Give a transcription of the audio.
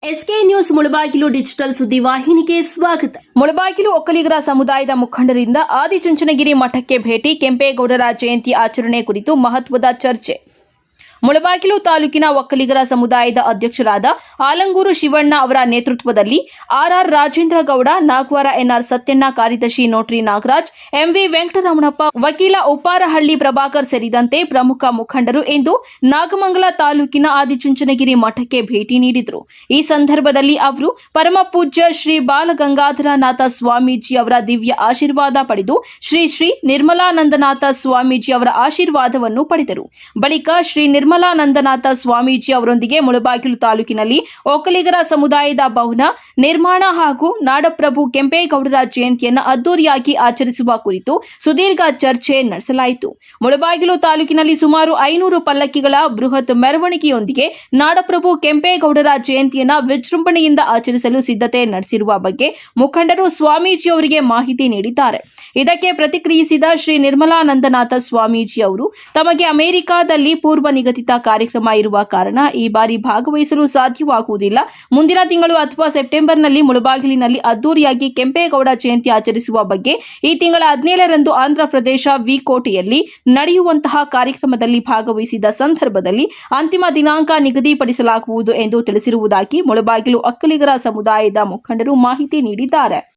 SK news Mulbagal digital ಸುದ್ದಿವಾಹಿನಿಗೆ ಸ್ವಾಗತ. ಮುಳಬಾಗಿಲು ಒಕ್ಕಲಿಗರ ಸಮುದಾಯದ ಮುಖಂಡರಿಂದ ಆದಿಚುಂಚನಗಿರಿ ಮಠಕ್ಕೆ ಭೇಟಿ, ಕೆಂಪೇಗೌಡರ ಜಯಂತಿ ಆಚರಣೆ ಕುರಿತು ಮಹತ್ವದ ಚರ್ಚೆ. ಮುಳಬಾಗಿಲು ತಾಲೂಕಿನ ಒಕ್ಕಲಿಗರ ಸಮುದಾಯದ ಅಧ್ಯಕ್ಷರಾದ ಆಲಂಗೂರು ಶಿವಣ್ಣ ಅವರ ನೇತೃತ್ವದಲ್ಲಿ ಆರ್ ರಾಜೇಂದ್ರ ಗೌಡ, ನಾಗವಾರ ಎನ್ಆರ್ ಸತ್ಯಣ್ಣ, ಕಾರ್ಯದರ್ಶಿ ನೋಟ್ರಿ ನಾಗರಾಜ್, ಎಂವಿ ವೆಂಕಟರಮಣಪ್ಪ, ವಕೀಲ ಉಪ್ಪಾರಹಳ್ಳಿ ಪ್ರಭಾಕರ್ ಸೇರಿದಂತೆ ಪ್ರಮುಖ ಮುಖಂಡರು ಇಂದು ನಾಗಮಂಗಲ ತಾಲೂಕಿನ ಆದಿಚುಂಚನಗಿರಿ ಮಠಕ್ಕೆ ಭೇಟಿ ನೀಡಿದರು. ಈ ಸಂದರ್ಭದಲ್ಲಿ ಅವರು ಪರಮ ಪೂಜ್ಯ ಶ್ರೀ ಬಾಲಗಂಗಾಧರನಾಥ ಸ್ವಾಮೀಜಿ ಅವರ ದಿವ್ಯ ಆಶೀರ್ವಾದ ಪಡೆದು ಶ್ರೀ ನಿರ್ಮಲಾನಂದನಾಥ ಸ್ವಾಮೀಜಿ ಅವರ ಆಶೀರ್ವಾದವನ್ನು ಪಡೆದರು. ಬಳಿಕ ಶ್ರೀ ನಿರ್ಮಲಾನಂದನಾಥ ಸ್ವಾಮೀಜಿ ಅವರೊಂದಿಗೆ ಮುಳಬಾಗಿಲು ತಾಲೂಕಿನಲ್ಲಿ ಒಕ್ಕಲಿಗರ ಸಮುದಾಯದ ಭವನ ನಿರ್ಮಾಣ ಹಾಗೂ ನಾಡಪ್ರಭು ಕೆಂಪೇಗೌಡರ ಜಯಂತಿಯನ್ನು ಅದ್ದೂರಿಯಾಗಿ ಆಚರಿಸುವ ಕುರಿತು ಸುದೀರ್ಘ ಚರ್ಚೆ ನಡೆಸಲಾಯಿತು. ಮುಳಬಾಗಿಲು ತಾಲೂಕಿನಲ್ಲಿ ಸುಮಾರು 500 ಪಲ್ಲಕ್ಕಿಗಳ ಬೃಹತ್ ಮೆರವಣಿಗೆಯೊಂದಿಗೆ ನಾಡಪ್ರಭು ಕೆಂಪೇಗೌಡರ ಜಯಂತಿಯನ್ನು ವಿಜೃಂಭಣೆಯಿಂದ ಆಚರಿಸಲು ಸಿದ್ಧತೆ ನಡೆಸಿರುವ ಬಗ್ಗೆ ಮುಖಂಡರು ಸ್ವಾಮೀಜಿ ಅವರಿಗೆ ಮಾಹಿತಿ ನೀಡಿದ್ದಾರೆ. ಇದಕ್ಕೆ ಪ್ರತಿಕ್ರಿಯಿಸಿದ ಶ್ರೀ ನಿರ್ಮಲಾನಂದನಾಥ ಸ್ವಾಮೀಜಿ ಅವರು, ತಮಗೆ ಅಮೆರಿಕಾದಲ್ಲಿ ಪೂರ್ವ ನಿಗದಿತ ಕಾರ್ಯಕ್ರಮ ಇರುವ ಕಾರಣ ಈ ಬಾರಿ ಭಾಗವಹಿಸಲು ಸಾಧ್ಯವಾಗುವುದಿಲ್ಲ. ಮುಂದಿನ ತಿಂಗಳು ಅಥವಾ ಸೆಪ್ಟೆಂಬರ್ನಲ್ಲಿ ಮುಳಬಾಗಿಲಿನಲ್ಲಿ ಅದ್ದೂರಿಯಾಗಿ ಕೆಂಪೇಗೌಡ ಜಯಂತಿ ಆಚರಿಸುವ ಬಗ್ಗೆ ಈ ತಿಂಗಳ 17ರಂದು ಆಂಧ್ರಪ್ರದೇಶ ವಿಕೋಟೆಯಲ್ಲಿ ನಡೆಯುವಂತಹ ಕಾರ್ಯಕ್ರಮದಲ್ಲಿ ಭಾಗವಹಿಸಿದ ಸಂದರ್ಭದಲ್ಲಿ ಅಂತಿಮ ದಿನಾಂಕ ನಿಗದಿಪಡಿಸಲಾಗುವುದು ಎಂದು ತಿಳಿಸಿರುವುದಾಗಿ ಮುಳಬಾಗಿಲು ಒಕ್ಕಲಿಗರ ಸಮುದಾಯದ ಮುಖಂಡರು ಮಾಹಿತಿ ನೀಡಿದ್ದಾರೆ.